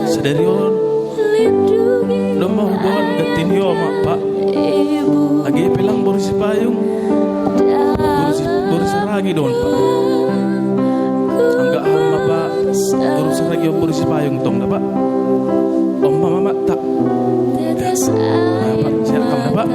Sederion Lomah hubungan gatinyo pak lagi pilang borisi payung borisi ragi don pak enggak hama pak borisi ragi borisi payung tong pak om mama tak pak siapkan pak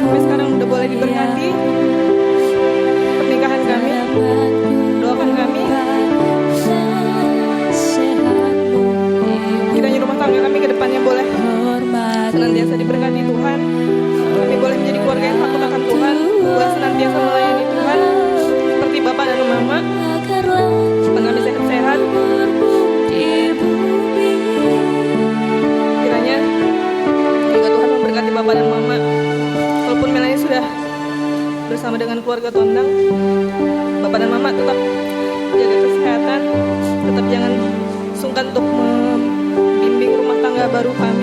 sampai sekarang udah boleh diberkati pernikahan kami. Doakan kami kiranya rumah tangga kami ke depannya boleh senantiasa diberkati Tuhan. Kami boleh menjadi keluarga yang takut akan Tuhan, boleh senantiasa melayani Tuhan seperti Bapak dan Mama, supaya kami sehat-sehat. Kiranya juga Tuhan memberkati Bapak dan Mama. Walaupun Melanie sudah bersama dengan keluarga Tondang, Bapak dan Mama tetap jaga kesehatan, tetap jangan sungkan untuk membimbing rumah tangga baru kami.